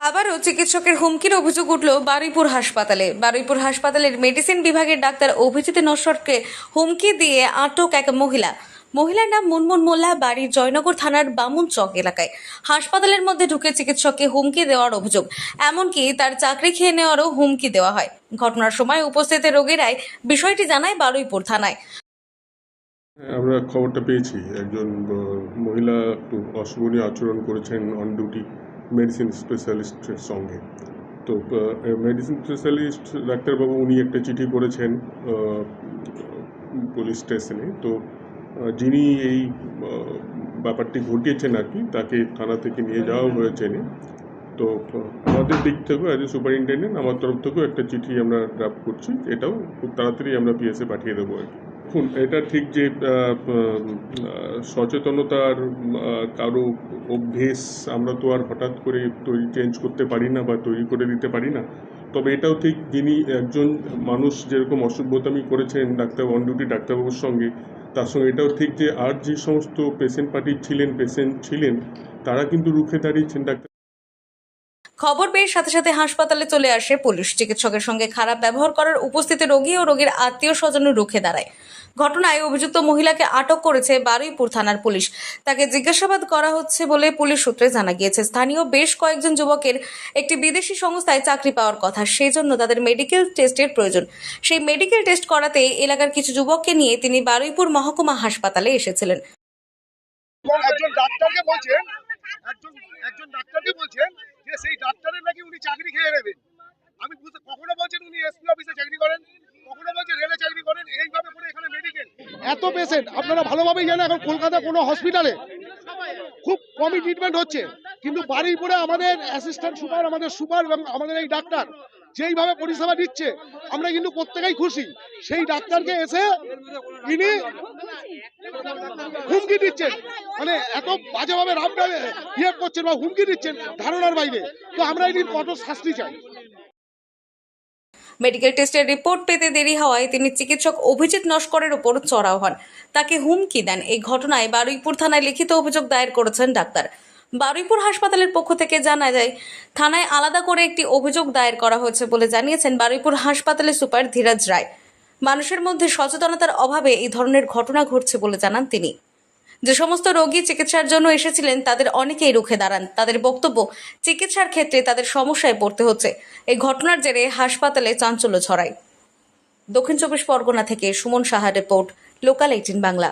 আবারও চিকিৎসকের হুমকির অভিযোগ উঠল বারুইপুর হাসপাতালে। বারুইপুর হাসপাতালের মেডিসিন বিভাগের ডাক্তার অভিজিৎ নস্করকে হুমকি দিয়ে আটক এক মহিলার নাম মুনমুন মোল্লা, বাড়ি জয়নগর থানার বামুন চক এলাকায়। হাসপাতালের মধ্যে ঢুকে চিকিৎসককে হুমকি দেওয়ার অভিযোগ, এমনকি তার চাকরি খেয়ে নেওয়ারও হুমকি দেওয়া হয়। ঘটনার সময় উপস্থিত রোগীরাই বিষয়টি জানায় বারুইপুর থানায়। আমরা খবরটা পেয়েছি, একজন মহিলা একটু অশোভনীয় আচরণ করেছেন অন ডিউটি মেডিসিন স্পেশালিস্টের সঙ্গে। তো মেডিসিন স্পেশালিস্ট ডাক্তারবাবু উনি একটা চিঠি করেছেন পুলিশ স্টেশনে। তো যিনি এই ব্যাপারটি ঘটিয়েছেন আর কি, তাকে থানা থেকে নিয়ে যাওয়া হয়েছে। তো আমাদের দিক থেকেও অ্যাজ এ সুপারিনটেন্ডেন্ট আমার তরফ থেকেও একটা চিঠি আমরা ড্রাফট করছি, এটাও খুব তাড়াতাড়ি আমরা পিএসএ পাঠিয়ে দেবো আর কি। দেখুন, এটা ঠিক যে সচেতনতার কারো অভ্যেস আমরা তো আর হঠাৎ করে চেঞ্জ করতে পারি না বা তৈরি করে দিতে পারি না। তবে এটাও ঠিক, যিনি একজন মানুষ যেরকম অসভ্যতামি করেছেন ডাক্তার অন ডিউটি ডাক্তারবাবুর সঙ্গে, তার সঙ্গে এটাও ঠিক যে আর যে সমস্ত পেশেন্ট ছিলেন তারা কিন্তু রুখে দাঁড়িয়েছেন ডাক্তার। খবর পেয়ে সাথে সাথে হাসপাতালে চলে আসে পুলিশ। চিকিৎসকের সঙ্গে খারাপ ব্যবহার করার উপস্থিতি রোগী ও রোগীর আত্মীয় স্বজনও রুখে দাঁড়ায়। ঘটনায় অভিযুক্ত মহিলাকে আটক করেছে বারুইপুর থানার পুলিশ। তাকে জিজ্ঞাসাবাদ করা হচ্ছে বলে পুলিশ সূত্রে জানা গিয়েছে। স্থানীয় বেশ কয়েকজন যুবকের একটি বিদেশি সংস্থায় চাকরি পাওয়ার কথা, সেই জন্য তাদের মেডিকেল টেস্টের প্রয়োজন। সেই মেডিকেল টেস্ট করাতে এলাকার কিছু যুবককে নিয়ে তিনি বারুইপুর মহকুমা হাসপাতালে এসেছিলেন। একজন ডাক্তারকে বলছেন যে সেই ডাক্তারের নাকি উনি চাকরি খেয়ে নেবেন। আমি বুঝতে, কখনো বলছেন উনি এসপি অফিসে চাকরি করেন, কখনো বলছেন রেলে চাকরি করেন, এইভাবে করে এখানে মেডিকেল এত পেশেন্ট আপনারা ভালোভাবেই জানেন। এখন কলকাতা কোনো হসপিটালে খুব কমই ট্রিটমেন্ট হচ্ছে, কিন্তু বারুইপুরে আমাদের অ্যাসিস্ট্যান্ট সুপার, আমাদের সুপার এবং আমাদের এই ডাক্তার যেইভাবে পরিষেবা দিচ্ছে আমরা কিন্তু প্রত্যেকেই খুশি। সেই ডাক্তারকে এসে ইনি হুমকি দিচ্ছেন, মানে এত বাজেভাবে রামভাবে ইয়ে করছেন বা হুমকি দিচ্ছেন ধারণার বাইরে। তো আমরা এটির কঠোর শাস্তি চাই। মেডিকেল টেস্টের রিপোর্ট পেতে দেরি হওয়ায় তিনি চিকিৎসক অভিজিৎ নস্করের উপর চড়াও হন, তাকে হুমকি দেন। এই ঘটনায় বারুইপুর থানায় লিখিত অভিযোগ দায়ের করেছেন ডাক্তার। বারুইপুর হাসপাতালের পক্ষ থেকে জানা যায়, থানায় আলাদা করে একটি অভিযোগ দায়ের করা হয়েছে বলে জানিয়েছেন বারুইপুর হাসপাতালের সুপার ধীরাজ রায়। মানুষের মধ্যে সচেতনতার অভাবে এই ধরনের ঘটনা ঘটছে বলে জানান তিনি। যে সমস্ত রোগী চিকিৎসার জন্য এসেছিলেন তাদের অনেকেই রুখে দাঁড়ান। তাদের বক্তব্য, চিকিৎসার ক্ষেত্রে তাদের সমস্যায় পড়তে হচ্ছে। এই ঘটনার জেরে হাসপাতালে চাঞ্চল্য ছড়ায়। দক্ষিণ চব্বিশ পরগনা থেকে সুমন সাহার রিপোর্ট, লোকাল 18 বাংলা।